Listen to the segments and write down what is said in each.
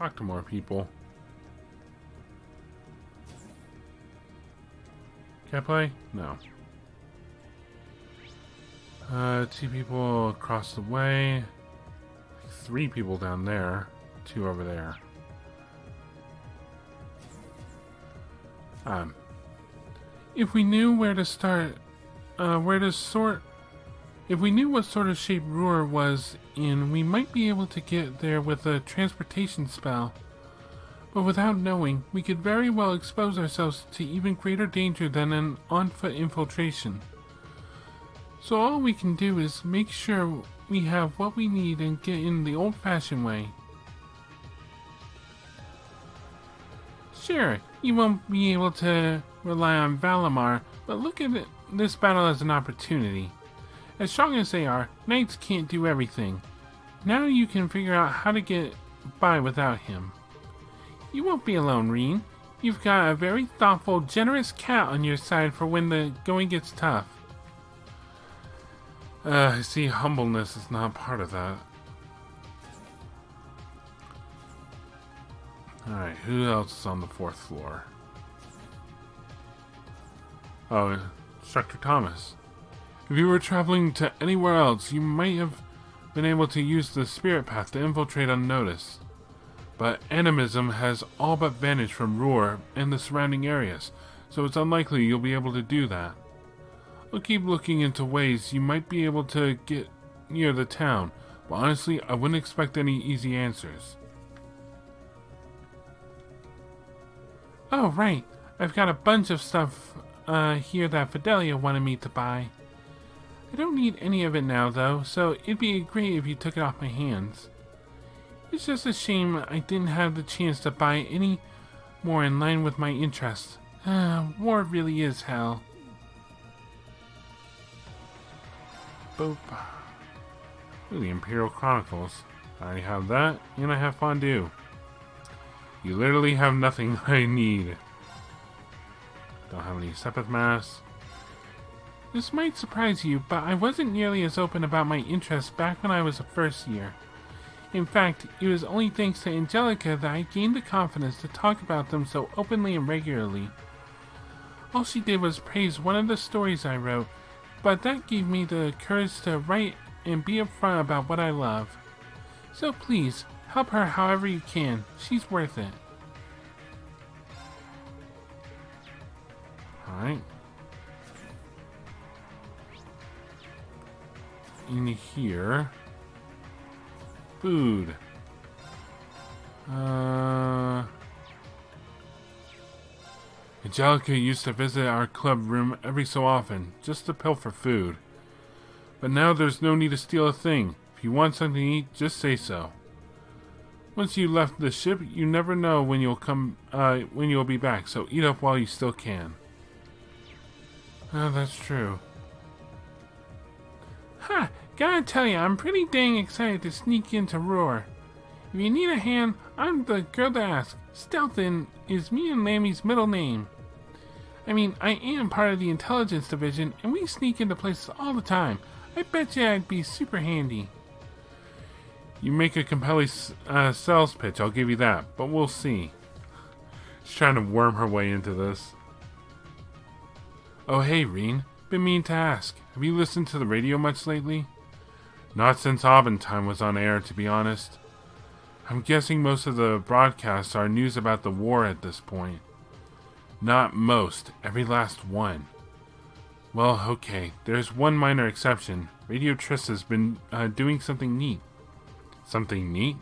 talk to more people. Can I play? No. 2 people across the way. 3 people down there. 2 over there. If we knew where to start, if we knew what sort of shape Roer was in, we might be able to get there with a transportation spell. But without knowing, we could very well expose ourselves to even greater danger than an on-foot infiltration. So all we can do is make sure we have what we need and get in the old-fashioned way. Sure, you won't be able to rely on Valimar, but look at this battle as an opportunity. As strong as they are, knights can't do everything. Now you can figure out how to get by without him. You won't be alone, Reen. You've got a very thoughtful, generous cat on your side for when the going gets tough. I see humbleness is not part of that. Alright, who else is on the 4th floor? Oh, Instructor Thomas. If you were traveling to anywhere else, you might have been able to use the spirit path to infiltrate unnoticed. But animism has all but vanished from Roer and the surrounding areas, so it's unlikely you'll be able to do that. I'll keep looking into ways you might be able to get near the town, but honestly, I wouldn't expect any easy answers. Oh, right. I've got a bunch of stuff here that Fidelia wanted me to buy. I don't need any of it now, though, so it'd be great if you took it off my hands. It's just a shame I didn't have the chance to buy any more in line with my interests. War really is hell. Boop. Ooh, the Imperial Chronicles. I have that, and I have fondue. You literally have nothing I need. Don't have any Sepith Mass. This might surprise you, but I wasn't nearly as open about my interests back when I was a first year. In fact, it was only thanks to Angelica that I gained the confidence to talk about them so openly and regularly. All she did was praise one of the stories I wrote, but that gave me the courage to write and be upfront about what I love. So please, help her however you can. She's worth it. Alright. In here. Food. Angelica used to visit our club room every so often, just to pilfer food. But now there's no need to steal a thing. If you want something to eat, just say so. Once you left the ship, you never know when you'll be back, so eat up while you still can. Oh, that's true. Ha! Gotta tell ya, I'm pretty dang excited to sneak into Roer. If you need a hand, I'm the girl to ask. Stealthin is me and Lammy's middle name. I mean, I am part of the intelligence division, and we sneak into places all the time. I bet you I'd be super handy. You make a compelling sales pitch, I'll give you that, but we'll see. She's trying to worm her way into this. Oh hey, Reen. Been meaning to ask. Have you listened to the radio much lately? Not since Aventime was on air, to be honest. I'm guessing most of the broadcasts are news about the war at this point. Not most, every last one. Well, okay, there's one minor exception. Radio Trista's been doing something neat. Something neat?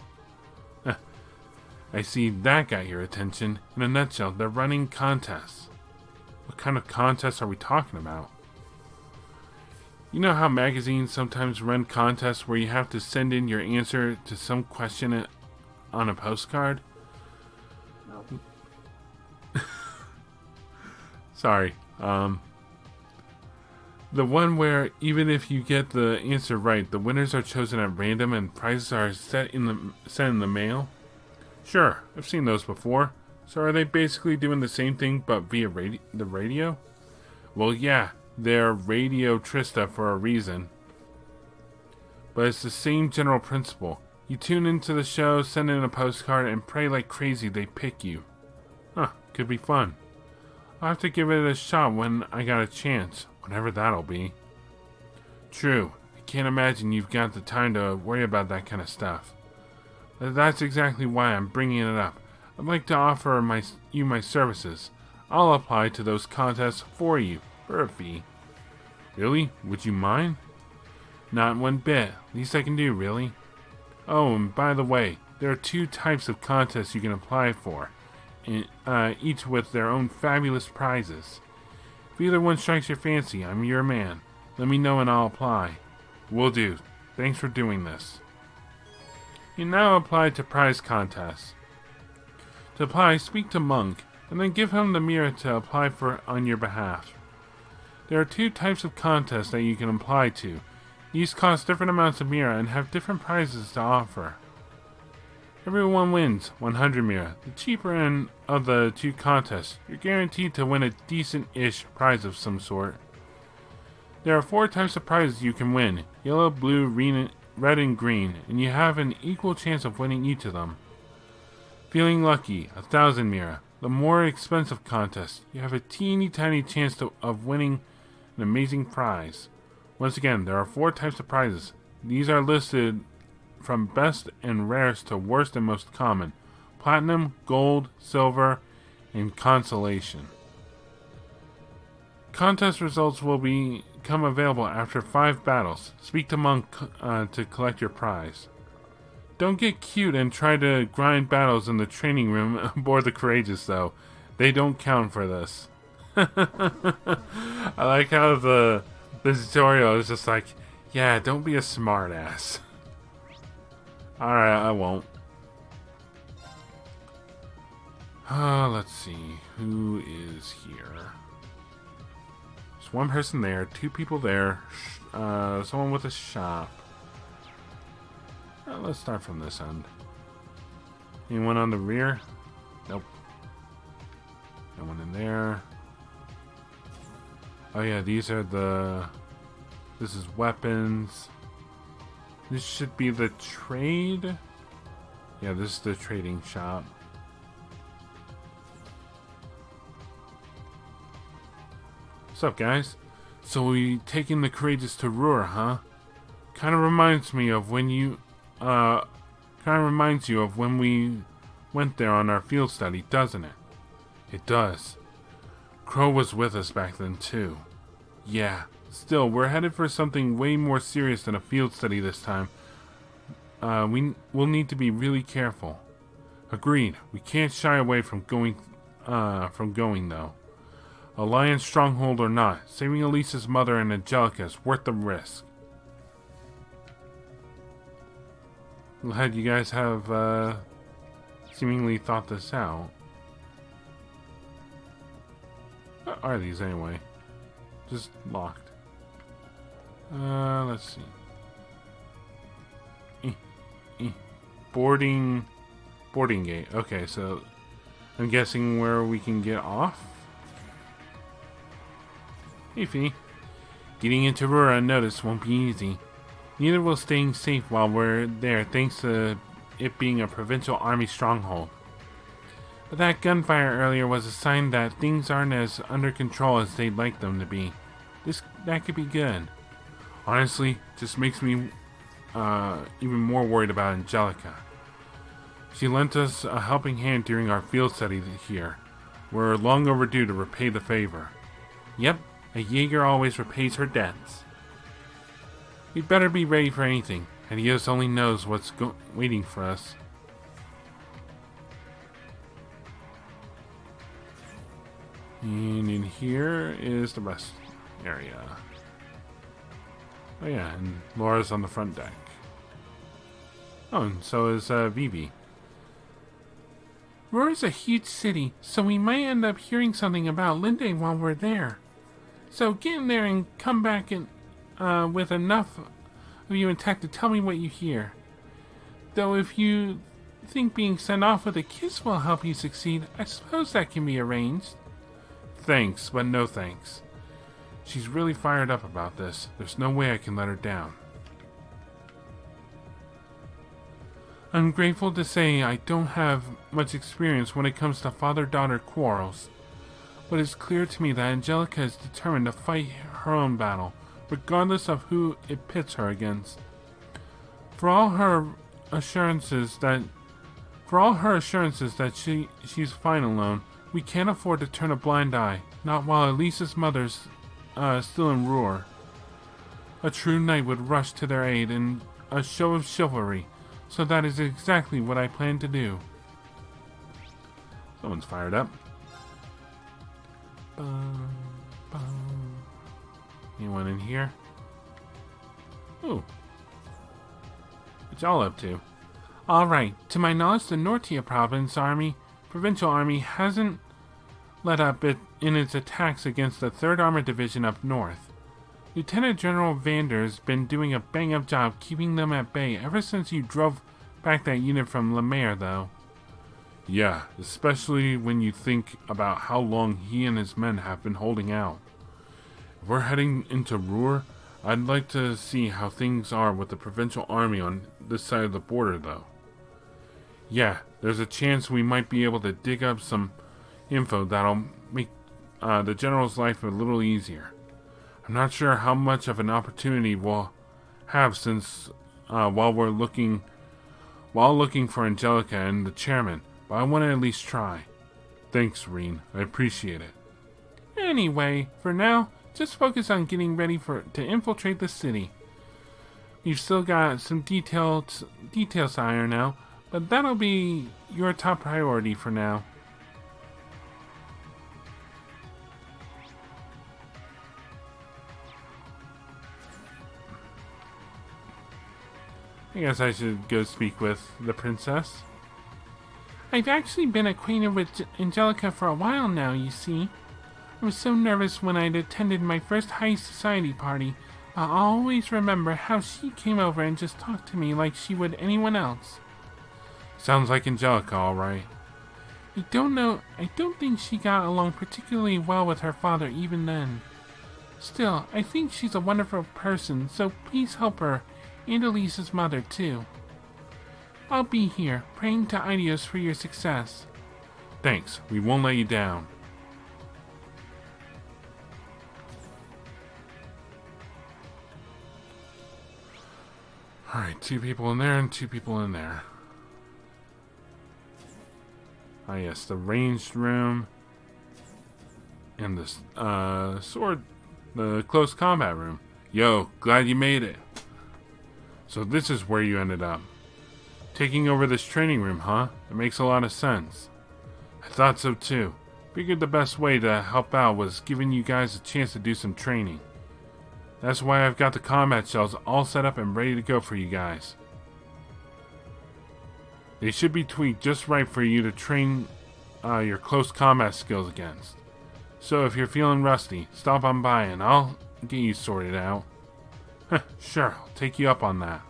I see that got your attention. In a nutshell, they're running contests. What kind of contests are we talking about? You know how magazines sometimes run contests where you have to send in your answer to some question on a postcard? No. Sorry. The one where even if you get the answer right, the winners are chosen at random and prizes are sent in the mail? Sure, I've seen those before. So are they basically doing the same thing but via the radio? Well, yeah, they're Radio Trista for a reason. But it's the same general principle. You tune into the show, send in a postcard, and pray like crazy they pick you. Huh, could be fun. I'll have to give it a shot when I got a chance, whenever that'll be. True, I can't imagine you've got the time to worry about that kind of stuff. But that's exactly why I'm bringing it up. I'd like to offer you my services. I'll apply to those contests for you, for a fee. Really? Would you mind? Not one bit. Least I can do, really. Oh, and by the way, there are 2 types of contests you can apply for, each with their own fabulous prizes. If either one strikes your fancy, I'm your man. Let me know and I'll apply. Will do. Thanks for doing this. You now apply to prize contests. To apply, speak to Monk, and then give him the mirror to apply for on your behalf. There are 2 types of contests that you can apply to. These cost different amounts of mirror and have different prizes to offer. Everyone wins 100 mirror. The cheaper end of the 2 contests, you're guaranteed to win a decent-ish prize of some sort. There are 4 types of prizes you can win: yellow, blue, red, and green, and you have an equal chance of winning each of them. Feeling lucky, 1,000 mirror. The more expensive contest, you have a teeny tiny chance of winning an amazing prize. Once again, there are 4 types of prizes. These are listed from best and rarest to worst and most common: platinum, gold, silver, and consolation. Contest results will become available after 5 battles. Speak to Monk to collect your prize. Don't get cute and try to grind battles in the training room aboard the Courageous, though. They don't count for this. I like how the tutorial is just like, yeah, don't be a smartass. Alright, I won't. Let's see. Who is here? There's 1 person there, 2 people there, someone with a shop. Let's start from this end. Anyone on the rear? Nope. No one in there. Oh yeah, these are this is weapons. This should be the trade. Yeah, this is the trading shop. What's up, guys? So we taking the Courageous to Roer, huh? Kind of reminds me of when you we went there on our field study, doesn't it? It does. Crow was with us back then too. Yeah. Still, we're headed for something way more serious than a field study this time. We'll need to be really careful. Agreed. We can't shy away from going though. Alliance stronghold or not, saving Alisa's mother and Angelica is worth the risk. Glad you guys have seemingly thought this out. What are these anyway? Just locked. Let's see. Boarding gate. Okay, so I'm guessing where we can get off. Hey, Fee. Getting into Roer unnoticed won't be easy. Neither will staying safe while we're there, thanks to it being a provincial army stronghold. But that gunfire earlier was a sign that things aren't as under control as they'd like them to be. That could be good. Honestly, just makes me even more worried about Angelica. She lent us a helping hand during our field study here. We're long overdue to repay the favor. Yep, a Jaeger always repays her debts. We'd better be ready for anything. Adios only knows what's waiting for us. And in here is the rest area. Oh yeah, and Laura's on the front deck. Oh, and so is Vivi. Roer's a huge city, so we might end up hearing something about Linde while we're there. So get in there and come back with enough of you intact to tell me what you hear. Though if you think being sent off with a kiss will help you succeed, I suppose that can be arranged. Thanks, but no thanks. She's really fired up about this. There's no way I can let her down. I'm grateful to say I don't have much experience when it comes to father-daughter quarrels, but it's clear to me that Angelica is determined to fight her own battle, regardless of who it pits her against. For all her assurances that she's fine alone, we can't afford to turn a blind eye, not while Alisa's mother's still in Roer. A true knight would rush to their aid in a show of chivalry, so that is exactly what I plan to do. Someone's fired up. Anyone in here? Ooh. What y'all up to? Alright, to my knowledge, the Nortia provincial army hasn't let up in its attacks against the 3rd Armored Division up north. Lieutenant General Vander's been doing a bang-up job keeping them at bay ever since you drove back that unit from Lemaire, though. Yeah, especially when you think about how long he and his men have been holding out. If we're heading into Roer, I'd like to see how things are with the provincial army on this side of the border, though. Yeah, there's a chance we might be able to dig up some info that'll make the general's life a little easier. I'm not sure how much of an opportunity we'll have since while looking for Angelica and the chairman, but I want to at least try. Thanks, Rein. I appreciate it. Anyway, for now, just focus on getting ready to infiltrate the city. We've still got some details to iron out, but that'll be your top priority for now. I guess I should go speak with the princess. I've actually been acquainted with Angelica for a while now, you see. I was so nervous when I'd attended my first high society party, but I'll always remember how she came over and just talked to me like she would anyone else. Sounds like Angelica, all right. I don't think she got along particularly well with her father even then. Still, I think she's a wonderful person, so please help her, and Alisa's mother, too. I'll be here, praying to Idios for your success. Thanks, we won't let you down. Alright, 2 people in there and 2 people in there. Ah yes, the ranged room. And the the close combat room. Yo, glad you made it. So this is where you ended up. Taking over this training room, huh? It makes a lot of sense. I thought so too. Figured the best way to help out was giving you guys a chance to do some training. That's why I've got the combat shells all set up and ready to go for you guys. They should be tweaked just right for you to train your close combat skills against. So if you're feeling rusty, stop on by and I'll get you sorted out. Sure, I'll take you up on that.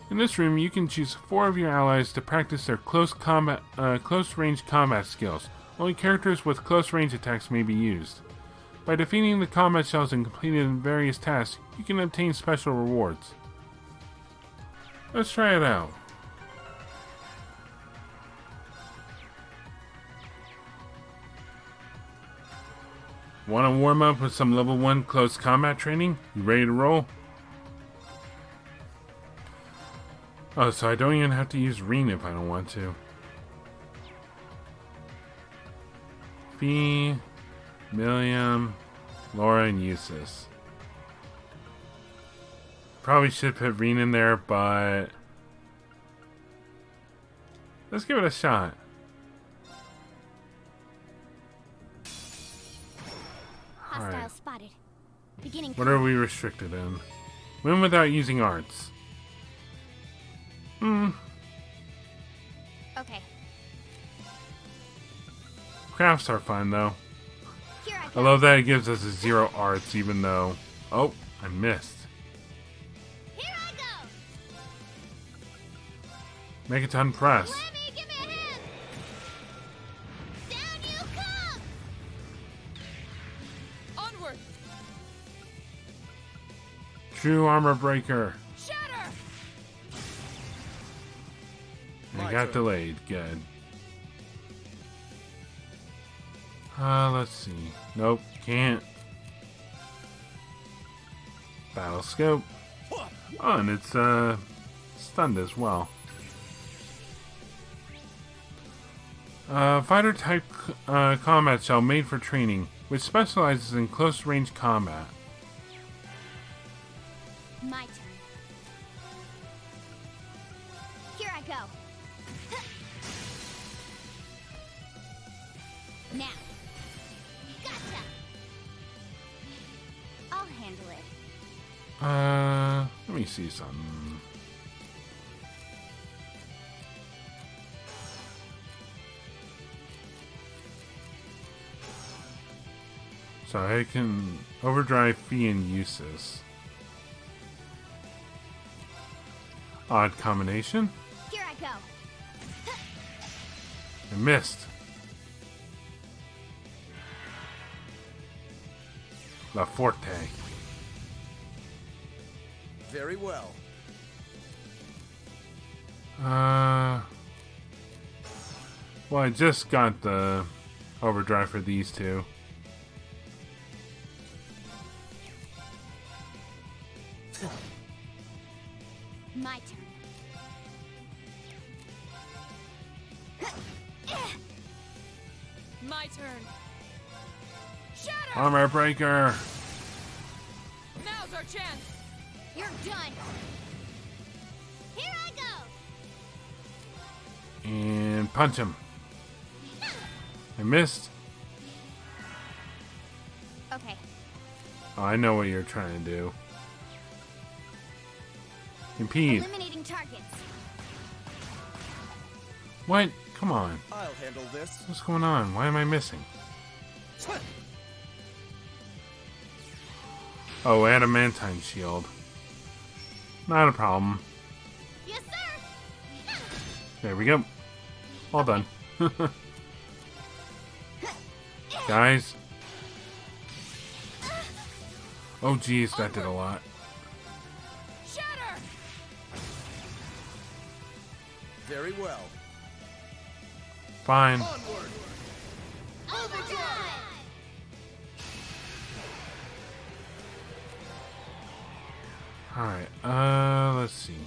In this room, you can choose 4 of your allies to practice their close range combat skills. Only characters with close range attacks may be used. By defeating the combat shells and completing various tasks, you can obtain special rewards. Let's try it out. Want to warm up with some level 1 close combat training? You ready to roll? Oh, so I don't even have to use Rein if I don't want to. Fee, Milliam, Laura, and Eustace. Probably should put Rein in there, but let's give it a shot. Hostile spotted. Beginning. What are we restricted in? Win without using arts. Okay. Crafts are fun though. Here I I go. love that it gives us a 0 arts even though... Oh, I missed. Here I go. Megaton press. Lemmy, give me a hand. Down you come. Onward. True armor breaker. Shatter. I got delayed. Good. Let's see. Nope, can't. Battle scope. Oh, and it's stunned as well. Fighter type combat shell made for training, which specializes in close range combat. My turn. Here I go. Now. Gotcha. I'll handle it. Let me see something. So I can overdrive fee and uses. Odd combination. Here I go. I missed. La Forte. Very well. Well, I just got the overdrive for these two. My turn. My turn. Shatter! Armor breaker. Now's our chance. You're done. Here I go. And punch him. I missed. Okay. Oh, I know what you're trying to do. Impede. Eliminating targets. What? Come on. I'll handle this. What's going on? Why am I missing? Oh, adamantine shield. Not a problem. Yes, sir. There we go. All done. Guys. Oh, geez, that did a lot. Shatter! Very well. Fine. Onward. Overdrive. Alright, let's see.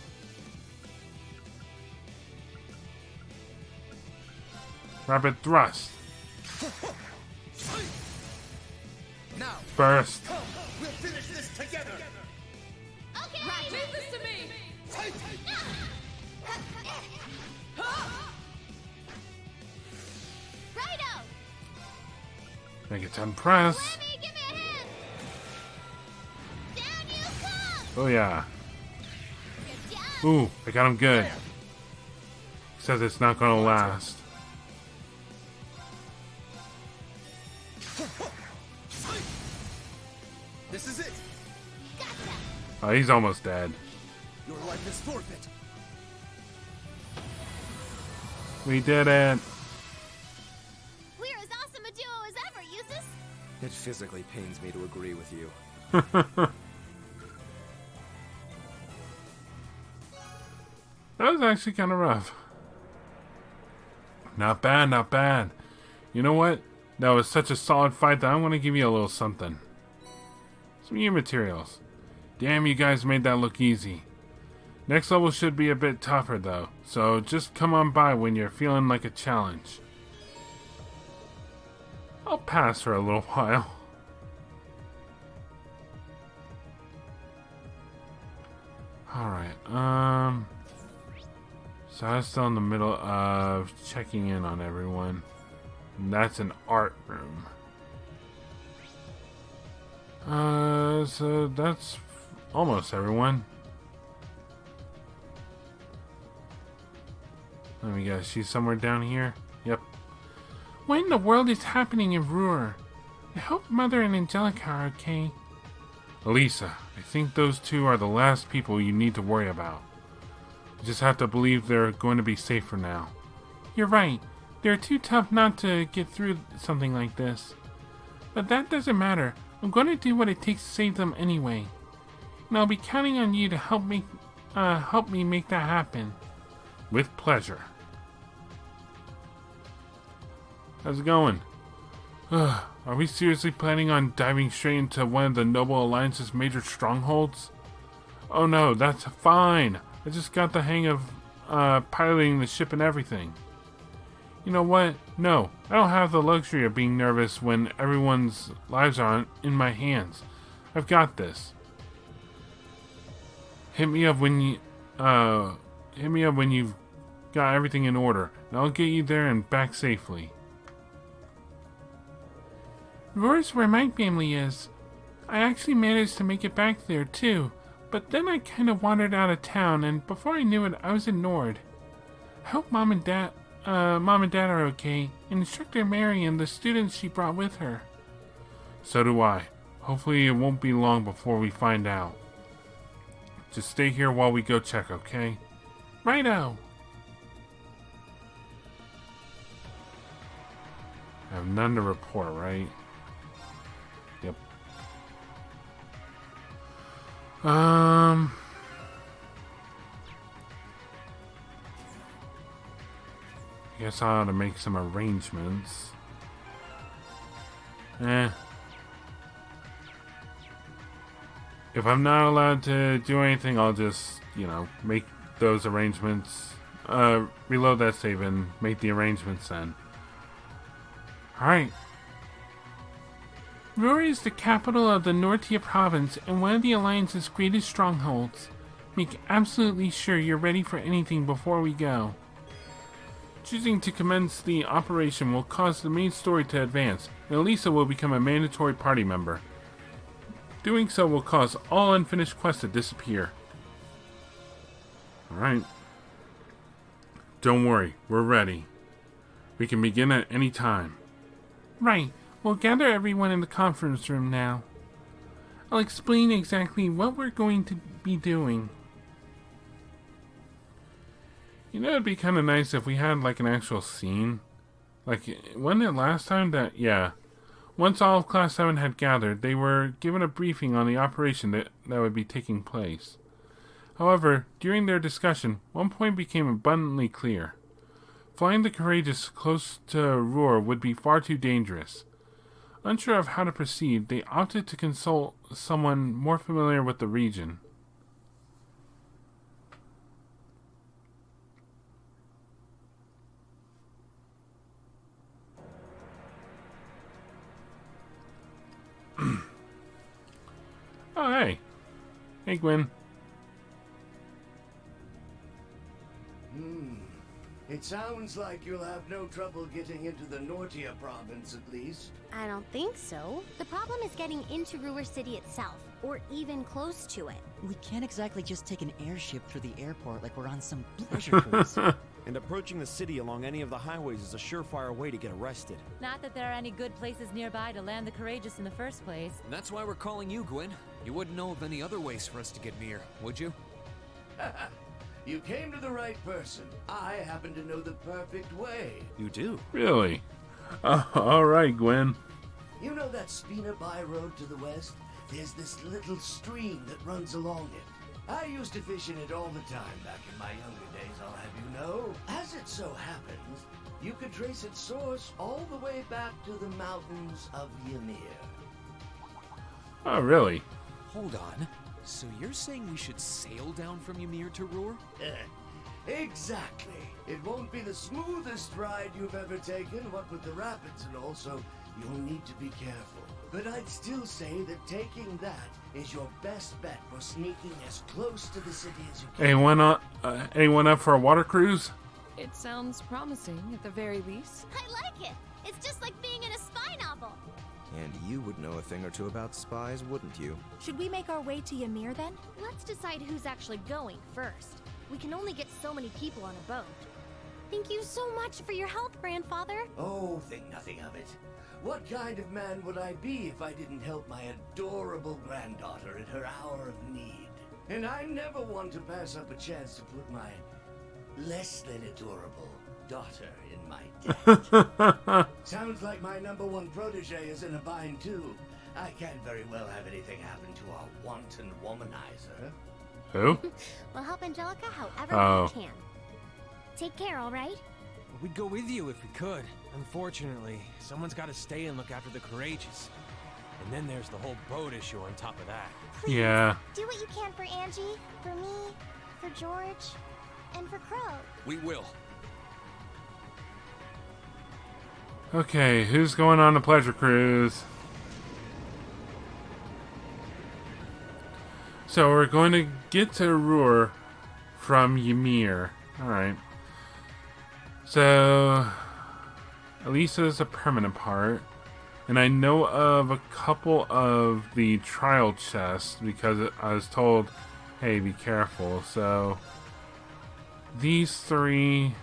Rapid thrust. Now, Burst. we'll finish this together. Okay. Leave this to me! Righto. Megaton press. Lemmy, give me a hand. Down you come. Oh, yeah. Good job. Ooh, I got him good. Says it's not gonna last. This is it. Gotcha. Oh, he's almost dead. Your life is forfeit. We did it. We're as awesome a duo as ever, Usus. It physically pains me to agree with you. That was actually kind of rough. Not bad, not bad. You know what? That was such a solid fight that I want to give you a little something. Some new materials. Damn, you guys made that look easy. Next level should be a bit tougher though, so just come on by when you're feeling like a challenge. I'll pass for a little while. Alright, so I was still in the middle of checking in on everyone. And that's an art room. So that's almost everyone. Let me guess, she's somewhere down here? Yep. What in the world is happening in Roer? I hope Mother and Angelica are okay. Alisa, I think those two are the last people you need to worry about. You just have to believe they're going to be safe for now. You're right. They're too tough not to get through something like this. But that doesn't matter. I'm going to do what it takes to save them anyway. And I'll be counting on you to help me make that happen. With pleasure. How's it going? Are we seriously planning on diving straight into one of the Noble Alliance's major strongholds? Oh no, that's fine. I just got the hang of piloting the ship and everything. You know what? No, I don't have the luxury of being nervous when everyone's lives are in my hands. I've got this. Hit me up when you've got everything in order, and I'll get you there and back safely. Roer's where my family is. I actually managed to make it back there too, but then I kind of wandered out of town, and before I knew it, I was in Nord. I hope Mom and Dad are okay, and Instructor Mary and the students she brought with her. So do I. Hopefully it won't be long before we find out. Just stay here while we go check, okay? Righto! I have none to report, right? Yep. Guess I ought to make some arrangements. If I'm not allowed to do anything, I'll just, make those arrangements. Reload that save and make the arrangements then. Alright. Roer is the capital of the Nortia province and one of the Alliance's greatest strongholds. Make absolutely sure you're ready for anything before we go. Choosing to commence the operation will cause the main story to advance, and Alisa will become a mandatory party member. Doing so will cause all unfinished quests to disappear. Alright. Don't worry, we're ready. We can begin at any time. Right. We'll gather everyone in the conference room now. I'll explain exactly what we're going to be doing. It'd be kind of nice if we had, an actual scene. Wasn't it last time that... Yeah. Once all of Class 7 had gathered, they were given a briefing on the operation that would be taking place. However, during their discussion, one point became abundantly clear. Flying the Courageous close to Roer would be far too dangerous. Unsure of how to proceed, they opted to consult someone more familiar with the region. Oh, hey. Hey, Gwen. It sounds like you'll have no trouble getting into the Nortia province, at least. I don't think so. The problem is getting into Roer City itself, or even close to it. We can't exactly just take an airship through the airport like we're on some pleasure cruise. And approaching the city along any of the highways is a surefire way to get arrested. Not that there are any good places nearby to land the Courageous in the first place. And that's why we're calling you, Gwen. You wouldn't know of any other ways for us to get near, would you? You came to the right person. I happen to know the perfect way. You do? Really? Alright, Gwen. You know that Spina By road to the west? There's this little stream that runs along it. I used to fish in it all the time back in my younger days, I'll have you know. As it so happens, you could trace its source all the way back to the mountains of Ymir. Oh, really? Hold on. So you're saying we should sail down from Ymir to Roer? Exactly. It won't be the smoothest ride you've ever taken, what with the rapids and all, so you'll need to be careful. But I'd still say that taking that is your best bet for sneaking as close to the city as you can. Anyone up for a water cruise? It sounds promising, at the very least. I like it. It's just like being in a spy novel. And you would know a thing or two about spies, wouldn't you? Should we make our way to Ymir then? Let's decide who's actually going first. We can only get so many people on a boat. Thank you so much for your help, Grandfather. Oh, think nothing of it. What kind of man would I be if I didn't help my adorable granddaughter in her hour of need? And I never want to pass up a chance to put my less than adorable daughter in my debt. Sounds like my #1 protege is in a bind too. I can't very well have anything happen to our wanton womanizer. Who? We'll help Angelica however Oh. we can. Take care, all right? We'd go with you if we could. Unfortunately, someone's got to stay and look after the courageous. And then there's the whole boat issue on top of that. Please, Yeah. do what you can for Angie, for me, for George, and for Crow. We will. Okay, who's going on the pleasure cruise? So we're going to get to Roer from Ymir. Alright. So Alisa is a permanent part. And I know of a couple of the trial chests because I was told, hey, be careful. So these three.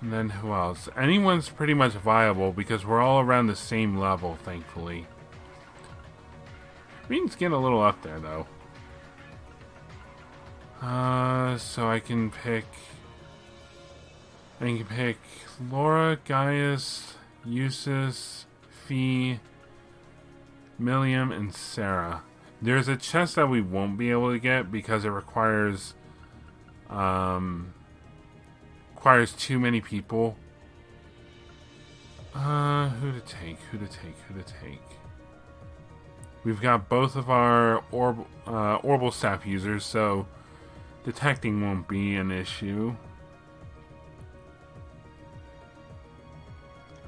And then who else? Anyone's pretty much viable because we're all around the same level, thankfully. We can get a little up there, though. So I can pick Laura, Gaius, Eustace, Fee, Milliam, and Sarah. There's a chest that we won't be able to get because it requires too many people. Who to take? We've got both of our orbital staff users, so detecting won't be an issue.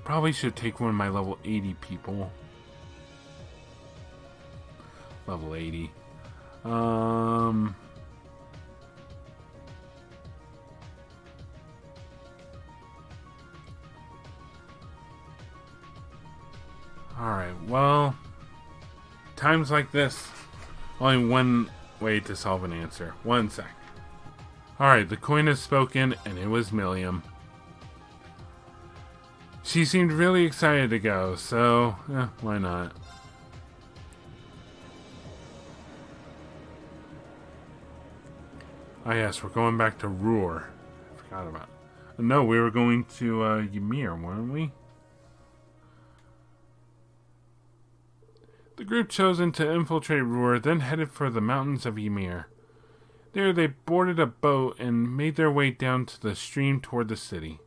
Probably should take one of my level 80 people. Level 80. Alright, well, times like this, only one way to solve an answer. One sec. Alright, the coin has spoken, and it was Milliam. She seemed really excited to go, so, why not? Ah, yes, we're going back to Roer. I forgot about it. No, we were going to Ymir, weren't we? The group chosen to infiltrate Roer then headed for the mountains of Ymir. There they boarded a boat and made their way down to the stream toward the city.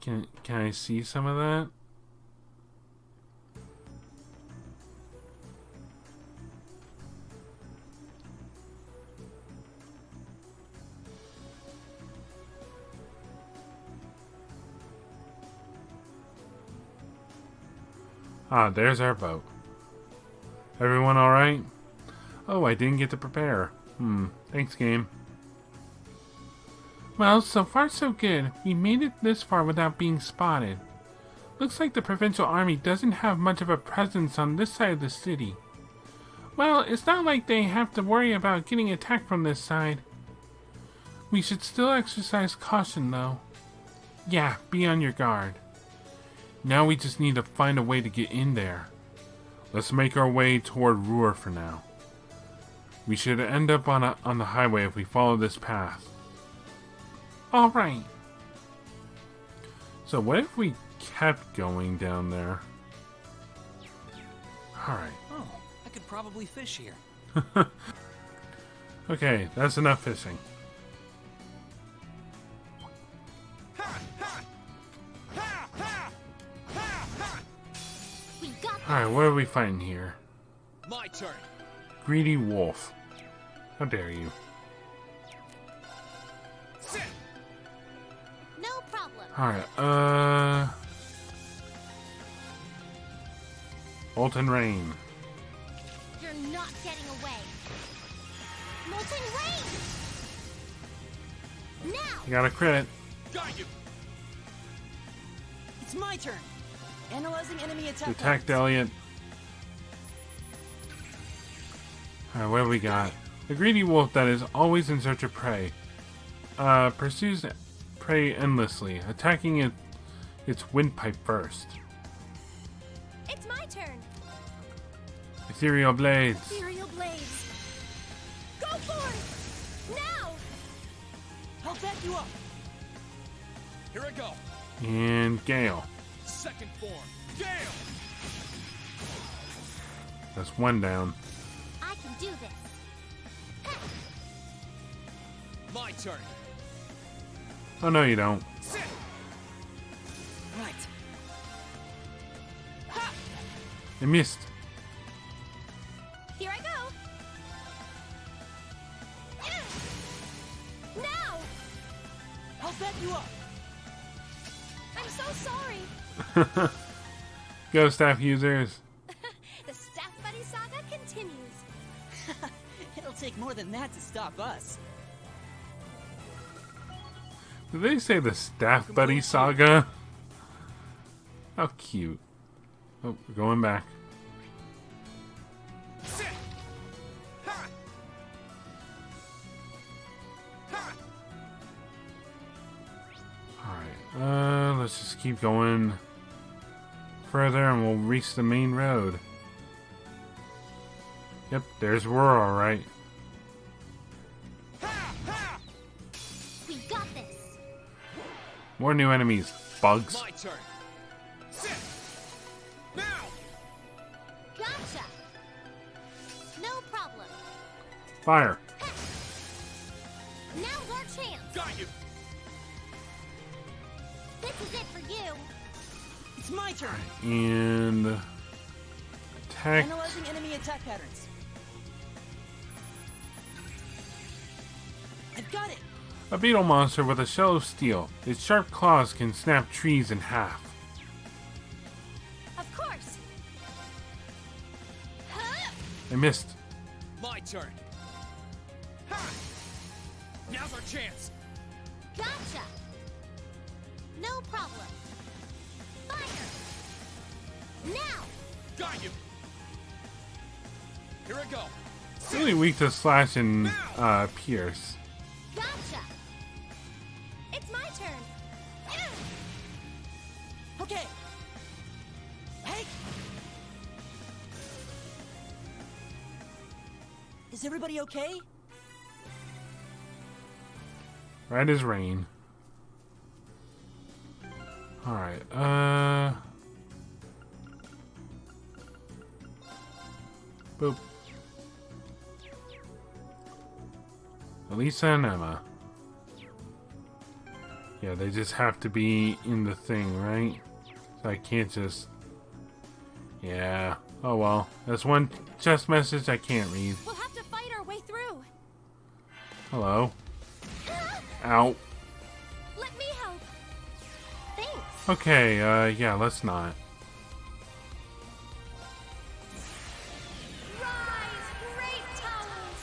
Can I see some of that? Ah, there's our boat. Everyone alright? Oh, I didn't get to prepare. Thanks, game. Well, so far so good. We made it this far without being spotted. Looks like the provincial army doesn't have much of a presence on this side of the city. Well, it's not like they have to worry about getting attacked from this side. We should still exercise caution, though. Yeah, be on your guard. Now we just need to find a way to get in there. Let's make our way toward Roer for now. We should end up on the highway if we follow this path. Alright. So what if we kept going down there? Alright. Oh, I could probably fish here. Okay, that's enough fishing. Alright, what are we fighting here? My turn. Greedy wolf. How dare you? Sit. No problem. Alright, Molten Rain. You're not getting away. Molten Rain! Now! You got a crit. Got you. It's my turn. Analyzing enemy attack. Detect Elliot. Alright, what do we got? The greedy wolf that is always in search of prey. Pursues prey endlessly, attacking its windpipe first. It's my turn. Ethereal Blades. Ethereal Blades. Go for it! Now! I'll back you up. Here I go. And Gale. Second form. Gale. That's one down. I can do this. My turn. Oh, no, you don't. Right. I missed. Here I go. Now! I'll back you up. I'm so sorry. Go, staff users. The Staff Buddy saga continues. It'll take more than that to stop us. Did they say the Staff Buddy saga? How cute. Oh, we're going back. Alright, let's just keep going further and we'll reach the main road. Yep, there's Roer, alright. We got this. More new enemies. Bugs. My turn. Gotcha. No problem. Fire. Now's our chance. Got you. This is it for you. It's my turn. And attack. Analyzing enemy attack patterns. I've got it. A beetle monster with a shell of steel. Its sharp claws can snap trees in half. Of course. I missed. My turn. Ha! Now's our chance. Gotcha. No problem. Fire. Now. Got you. Here I go. Really weak to slash and pierce. Gotcha. It's my turn. Okay. Hey. Is everybody okay? Right as rain. Alright, boop. Alisa and Emma. Yeah, they just have to be in the thing, right? So I can't just... Yeah. Oh well. That's one chest message I can't read. We'll have to fight our way through. Hello. Ow. Let me help. Thanks. Okay, yeah, let's not. Rise, great towers.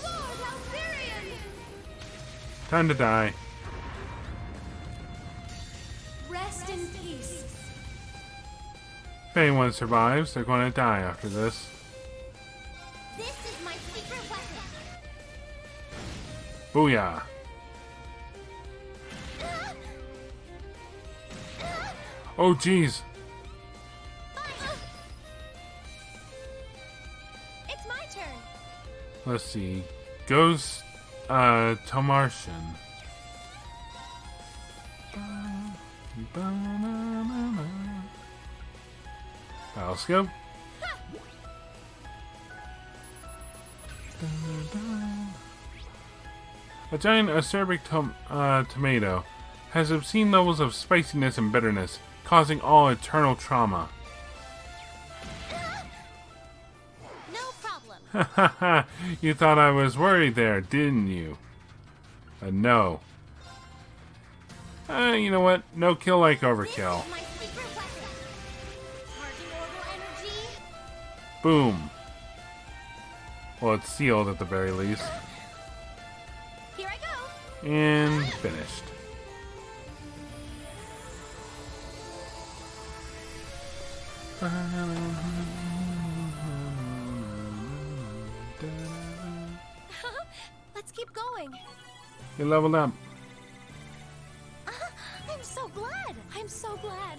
Lord Alvarian. Time to die. Rest in peace. If anyone survives, they're going to die after this. This is my secret weapon. Booyah. Oh, jeez. It's my turn. Let's see. Ghost, Tomartian. Battlescope. A giant acerbic tomato has obscene levels of spiciness and bitterness, causing all eternal trauma. No problem. You thought I was worried there, didn't you? No. You know what? No kill like overkill. This is my secret weapon. Charging orbital energy. Boom. Well, it's sealed at the very least. Here I go. And finished. Let's keep going. You leveled up. I'm so glad. I'm so glad.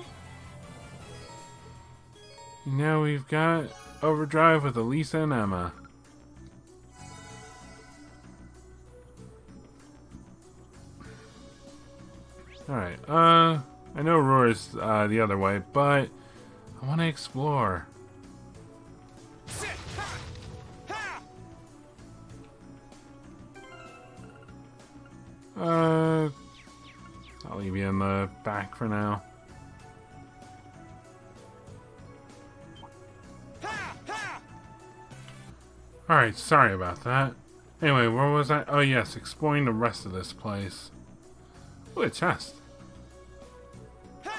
Now we've got Overdrive with Alisa and Emma. Alright, I know Roer's the other way, but I want to explore. I'll leave you in the back for now. Alright, sorry about that. Anyway, where was I? Oh yes, exploring the rest of this place. Ooh, a chest. A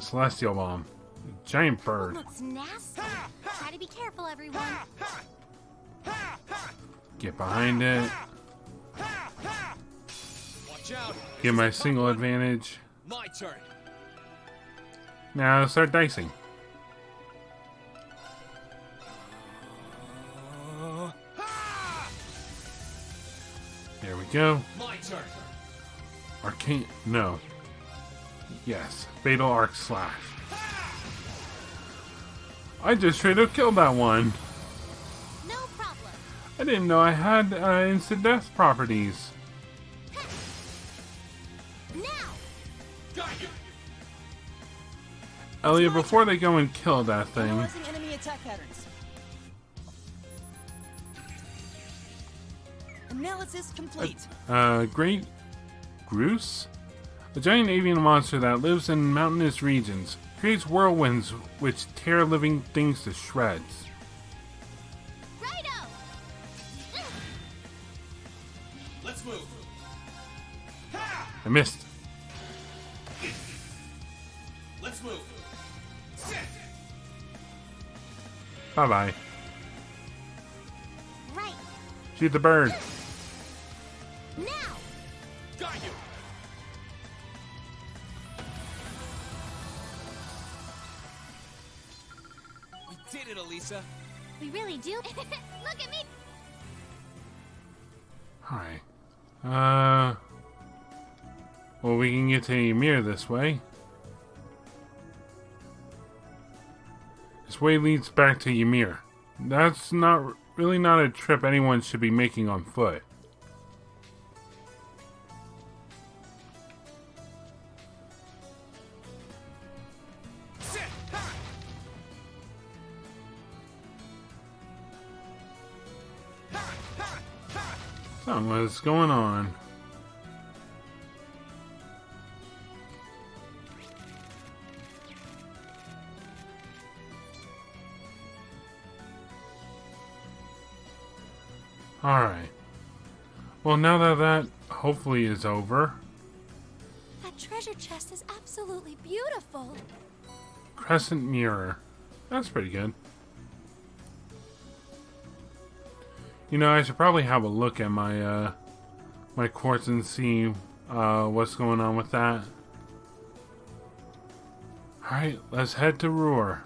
celestial bomb. A giant bird. Looks nasty. Try to be careful, everyone. Get behind it. Watch out. Get my single advantage. My turn. Now start dicing. There we go. My turn. Arcane. No. Yes. Fatal Arc Slash. I just straight up killed that one. No problem. I didn't know I had instant death properties. Now. Got you. Elliot, before they go and kill that thing. Analyzing enemy attack patterns. Analysis complete. Great Groose? A giant avian monster that lives in mountainous regions. Creates whirlwinds which tear living things to shreds. Righto. Let's move. I missed. Let's move. Bye-bye. Right. Shoot the bird. Now. Got you. We did it, Alisa. We really do. Look at me. Alright. Well, we can get to Ymir this way. This way leads back to Ymir. That's really not a trip anyone should be making on foot. So, what's going on? Alright. Well, now that hopefully is over. That treasure chest is absolutely beautiful. Crescent mirror. That's pretty good. You know, I should probably have a look at my my quartz and see what's going on with that. Alright, let's head to Roer.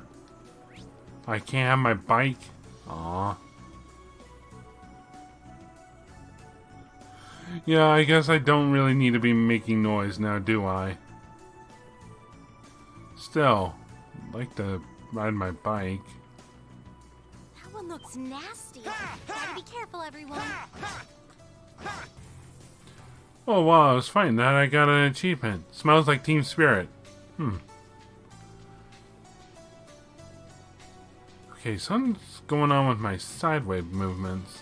I can't have my bike. Aw. Yeah, I guess I don't really need to be making noise now, do I? Still, I'd like to ride my bike. That one looks nasty. Gotta be careful, everyone. Oh wow, I was fighting that. I got an achievement. Smells like team spirit. Okay, something's going on with my sideways movements.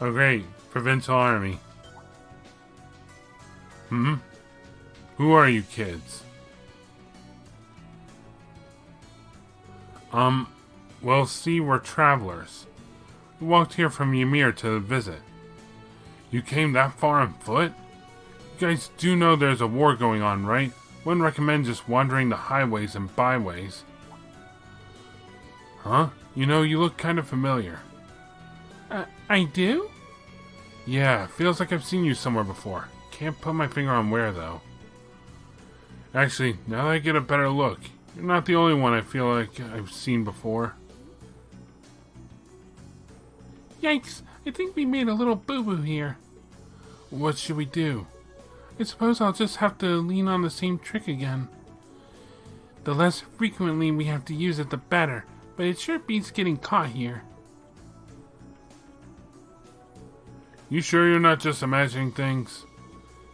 Oh great, Provincial Army. Who are you kids? Well see, we're travelers. We walked here from Ymir to visit. You came that far on foot? You guys do know there's a war going on, right? Wouldn't recommend just wandering the highways and byways. Huh? You know, you look kind of familiar. I do? Yeah, feels like I've seen you somewhere before. Can't put my finger on where, though. Actually, now that I get a better look, you're not the only one I feel like I've seen before. Yikes, I think we made a little boo-boo here. What should we do? I suppose I'll just have to lean on the same trick again. The less frequently we have to use it, the better, but it sure beats getting caught here. You sure you're not just imagining things?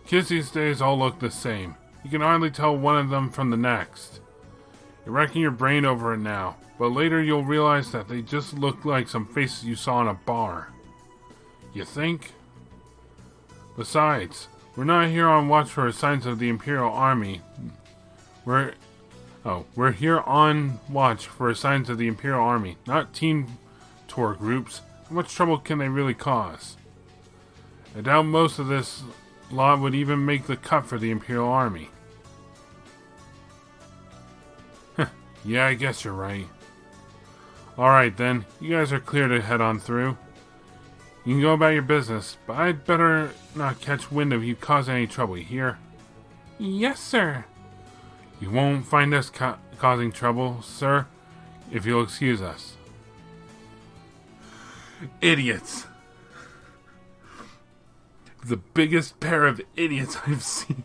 Kids these days all look the same. You can hardly tell one of them from the next. You're racking your brain over it now, but later you'll realize that they just look like some faces you saw in a bar. You think? Besides, we're not here on watch for signs of the Imperial Army. We're here on watch for signs of the Imperial Army, not team tour groups. How much trouble can they really cause? I doubt most of this lot would even make the cut for the Imperial Army. Yeah, I guess you're right. Alright then, you guys are clear to head on through. You can go about your business, but I'd better not catch wind of you causing any trouble, you hear? Yes, sir. You won't find us causing trouble, sir, if you'll excuse us. Idiots. The biggest pair of idiots I've seen.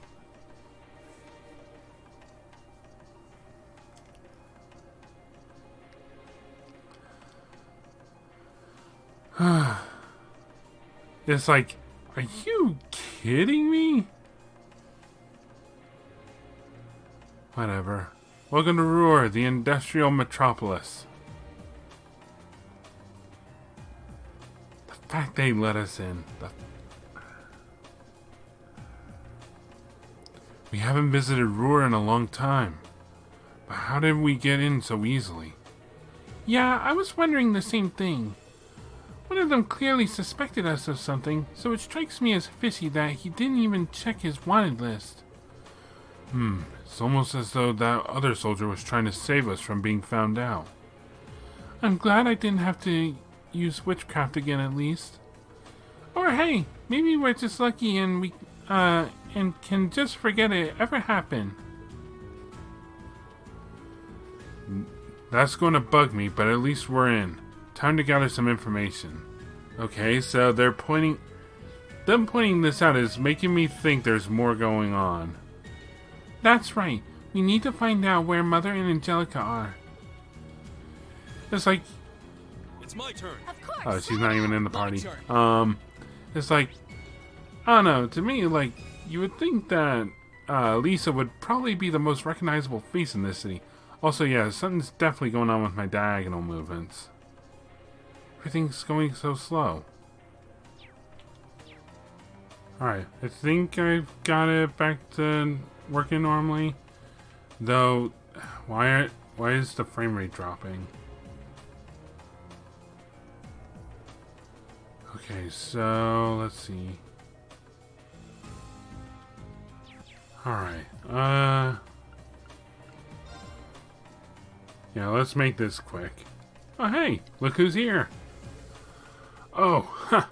It's like, are you kidding me? Whatever. Welcome to Roer, the industrial metropolis. The fact they let us in. We haven't visited Roer in a long time. But how did we get in so easily? Yeah, I was wondering the same thing. One of them clearly suspected us of something, so it strikes me as fishy that he didn't even check his wanted list. It's almost as though that other soldier was trying to save us from being found out. I'm glad I didn't have to use witchcraft again at least. Or hey, maybe we're just lucky and we and can just forget it ever happened. That's going to bug me, but at least we're in. Time to gather some information. Okay, so them pointing this out is making me think there's more going on. That's right. We need to find out where Mother and Angelica are. It's like... It's my turn. Of course. Oh, she's not even in the party. turn. It's like... I don't know. To me, like, you would think that Alisa would probably be the most recognizable face in this city. Also, yeah, something's definitely going on with my diagonal movements. Everything's going so slow. Alright, I think I've got it back to working normally. Though, why is the frame rate dropping? Okay, so let's see. Alright, yeah, let's make this quick. Oh hey, look who's here. Oh, ha!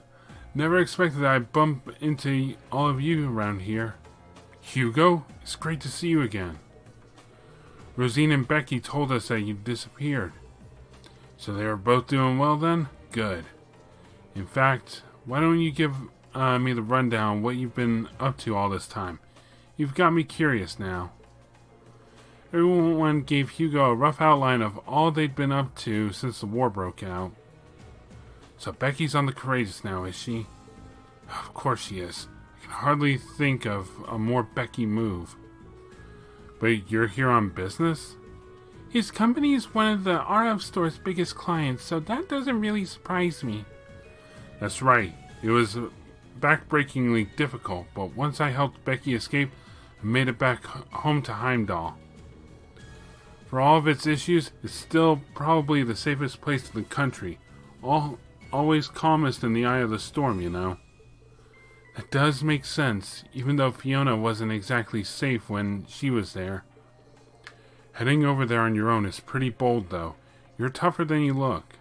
Never expected I'd bump into all of you around here. Hugo, it's great to see you again. Rosine and Becky told us that you disappeared. So they were both doing well then? Good. In fact, why don't you give me the rundown on what you've been up to all this time? You've got me curious now. Everyone gave Hugo a rough outline of all they'd been up to since the war broke out. So Becky's on the Courageous now, is she? Of course she is. I can hardly think of a more Becky move. But you're here on business? His company is one of the RF store's biggest clients, so that doesn't really surprise me. That's right. It was backbreakingly difficult, but once I helped Becky escape, I made it back home to Heimdall. For all of its issues, it's still probably the safest place in the country. Always calmest in the eye of the storm, you know. That does make sense, even though Fiona wasn't exactly safe when she was there. Heading over there on your own is pretty bold, though. You're tougher than you look.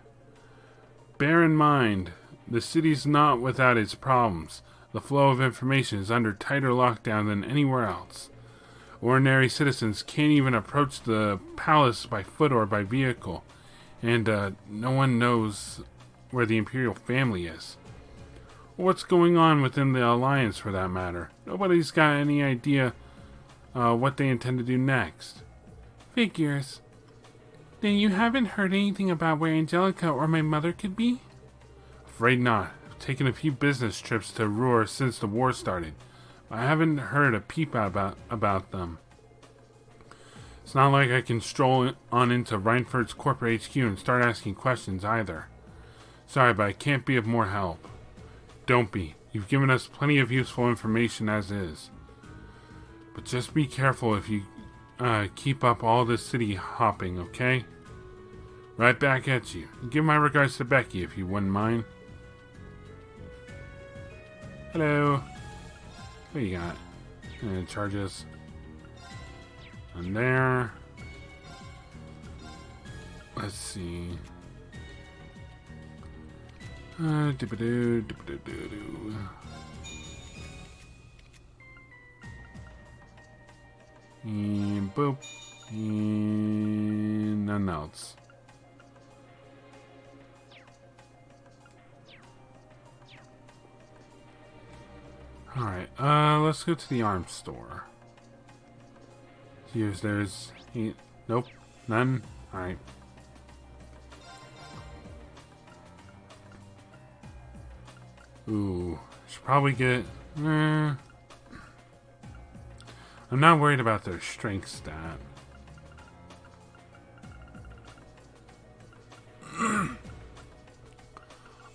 Bear in mind, the city's not without its problems. The flow of information is under tighter lockdown than anywhere else. Ordinary citizens can't even approach the palace by foot or by vehicle, and no one knows where the Imperial family is. Or what's going on within the Alliance, for that matter. Nobody's got any idea what they intend to do next. Figures. Then you haven't heard anything about where Angelica or my mother could be? Afraid not. taken a few business trips to Roer since the war started. I haven't heard a peep about them. It's not like I can stroll on into Reinford's corporate HQ and start asking questions either. Sorry, but I can't be of more help. Don't be. You've given us plenty of useful information as is. But just be careful if you keep up all this city hopping, okay? Right back at you. Give my regards to Becky if you wouldn't mind. Hello. What do you got? Charges. And there. Let's see. Doo-ba-doo. And boop. And nothing else. Alright, let's go to the arms store. See if there's... Nope, none. Alright. Ooh, should probably get... I'm not worried about their strength stat.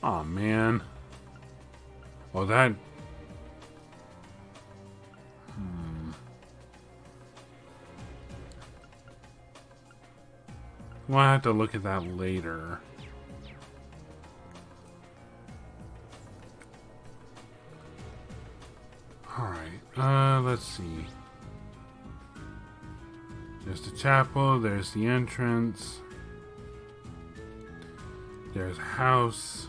Oh man. Oh, that... We'll have to look at that later. Alright, let's see. There's the chapel, there's the entrance. There's a house.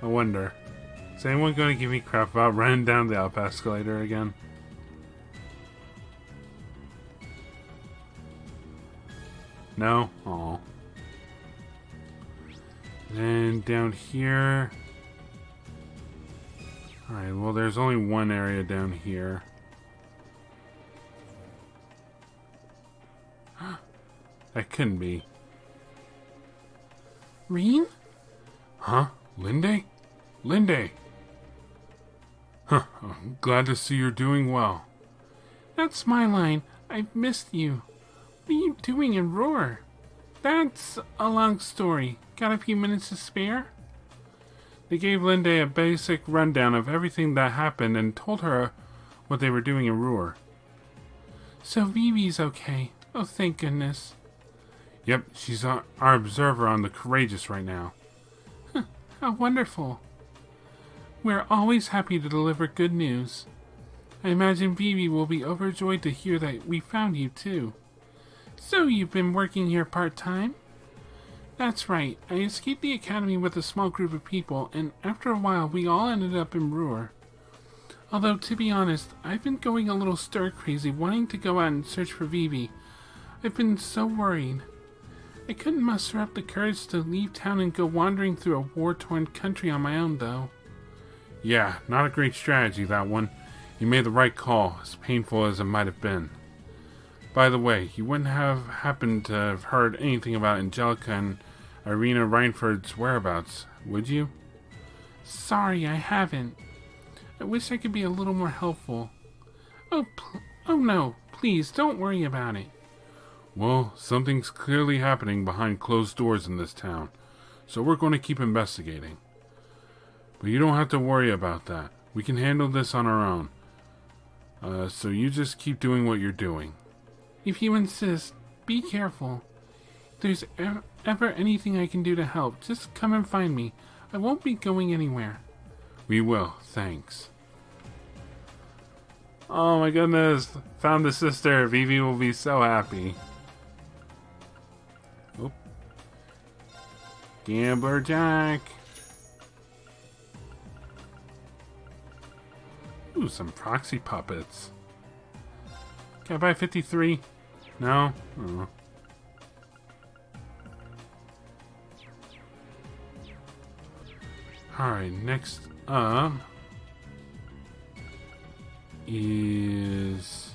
I wonder, is anyone going to give me crap about running down the up escalator again? No? Aw. Then down here. Alright, well there's only one area down here. That couldn't be. Reen? Huh? Linde? Linde! Huh, I'm glad to see you're doing well. That's my line. I've missed you. What are you doing in Roer? That's a long story. Got a few minutes to spare? They gave Linde a basic rundown of everything that happened and told her what they were doing in Roer. So Vivi's okay. Oh, thank goodness. Yep, she's our observer on the Courageous right now. Huh, how wonderful. We're always happy to deliver good news. I imagine Vivi will be overjoyed to hear that we found you too. So you've been working here part-time? That's right. I escaped the academy with a small group of people, and after a while we all ended up in Roer. Although, to be honest, I've been going a little stir-crazy, wanting to go out and search for Vivi. I've been so worried. I couldn't muster up the courage to leave town and go wandering through a war-torn country on my own, though. Yeah, not a great strategy, that one. You made the right call, as painful as it might have been. By the way, you wouldn't have happened to have heard anything about Angelica and Irina Reinford's whereabouts, would you? Sorry, I haven't. I wish I could be a little more helpful. Oh no, please, don't worry about it. Well, something's clearly happening behind closed doors in this town, so we're going to keep investigating. But you don't have to worry about that. We can handle this on our own. So you just keep doing what you're doing. If you insist, be careful. If there's ever anything I can do to help, just come and find me. I won't be going anywhere. We will, thanks. Oh my goodness, found the sister. Vivi will be so happy. Oop. Gambler Jack. Ooh, some proxy puppets. Can I buy 53? No? Oh. Alright, next up is...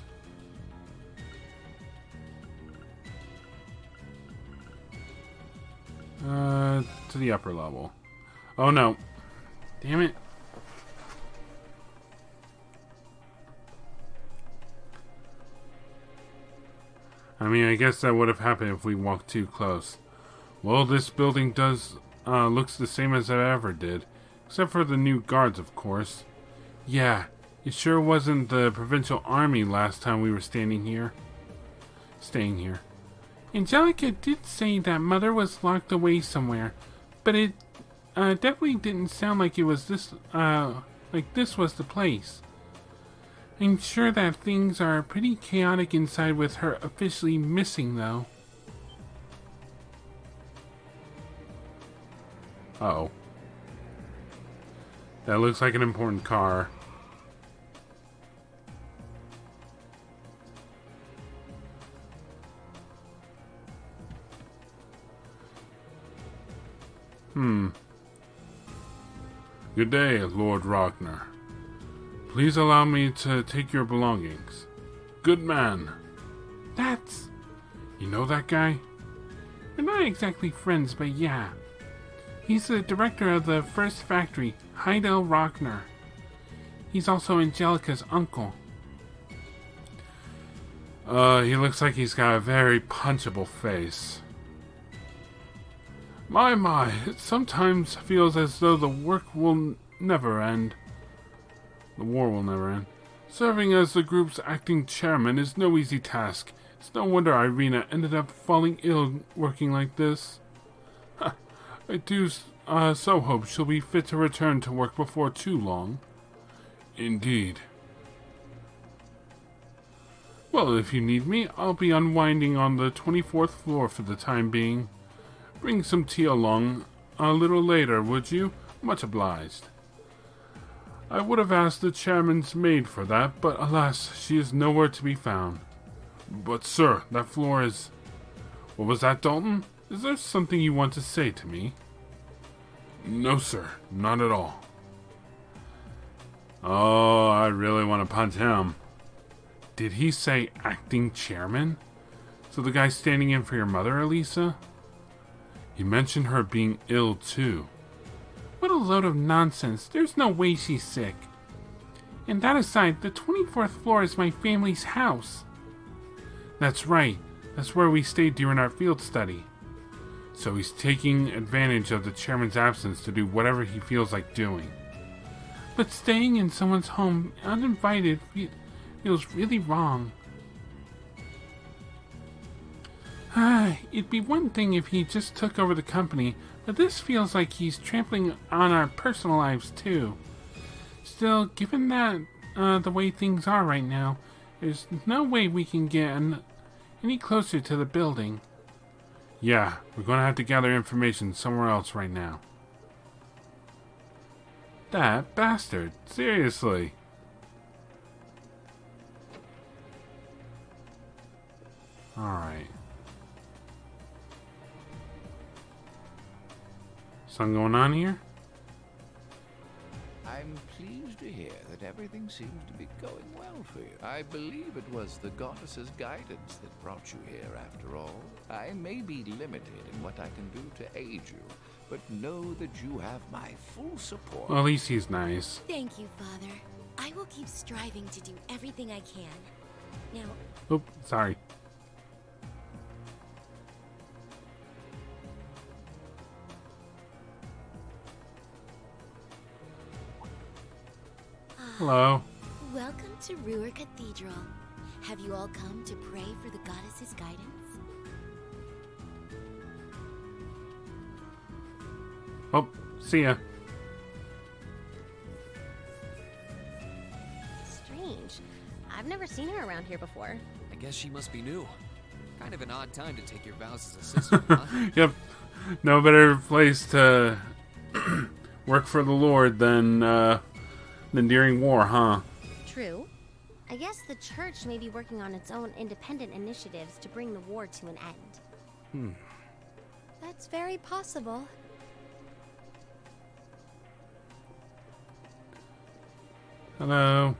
To the upper level. Oh no. Damn it. I mean, I guess that would have happened if we walked too close. Well, this building looks the same as it ever did. Except for the new guards, of course. Yeah, it sure wasn't the provincial army last time we were staying here. Angelica did say that Mother was locked away somewhere, but it definitely didn't sound like it was this was the place. I'm sure that things are pretty chaotic inside with her officially missing, though. Uh-oh. That looks like an important car. Good day, Lord Ragnar. Please allow me to take your belongings. Good man. That's... You know that guy? We're not exactly friends, but yeah. He's the director of the first factory, Heidel Ragnar. He's also Angelica's uncle. He looks like he's got a very punchable face. My, it sometimes feels as though the work will never end. The war will never end. Serving as the group's acting chairman is no easy task. It's no wonder Irina ended up falling ill working like this. I do so hope she'll be fit to return to work before too long. Indeed. Well, if you need me, I'll be unwinding on the 24th floor for the time being. Bring some tea along a little later, would you? Much obliged. I would have asked the chairman's maid for that, but alas, she is nowhere to be found. But sir, that floor is... What was that, Dalton? Is there something you want to say to me? No, sir, not at all. Oh, I really want to punch him. Did he say acting chairman? So the guy standing in for your mother, Alisa? He mentioned her being ill, too. What a load of nonsense. There's no way she's sick. And that aside, the 24th floor is my family's house. That's right. That's where we stayed during our field study. So he's taking advantage of the chairman's absence to do whatever he feels like doing. But staying in someone's home uninvited feels really wrong. It'd be one thing if he just took over the company, but this feels like he's trampling on our personal lives too. Still, given that the way things are right now, there's no way we can get any closer to the building. Yeah, we're going to have to gather information somewhere else right now. That bastard, seriously. Alright. Something going on here? I'm pleased to hear that everything seems to be going well for you. I believe it was the goddess's guidance that brought you here after all. I may be limited in what I can do to aid you, but know that you have my full support. Well, at least he's nice. Thank you, Father. I will keep striving to do everything I can. Now... Oop, sorry. Hello. Welcome to Roer Cathedral. Have you all come to pray for the goddess's guidance? Oh, see ya. Strange. I've never seen her around here before. I guess she must be new. Kind of an odd time to take your vows as a sister, huh? Yep. No better place to work for the Lord than during war, huh? True. I guess the church may be working on its own independent initiatives to bring the war to an end. That's very possible. Hello.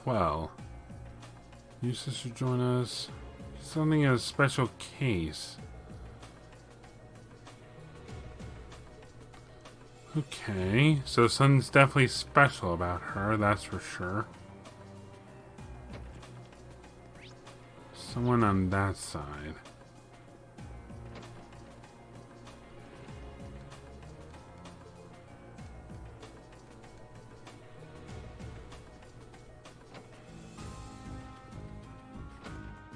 Quell. Your sister join us. Something in a special case. Okay, so something's definitely special about her, that's for sure. Someone on that side.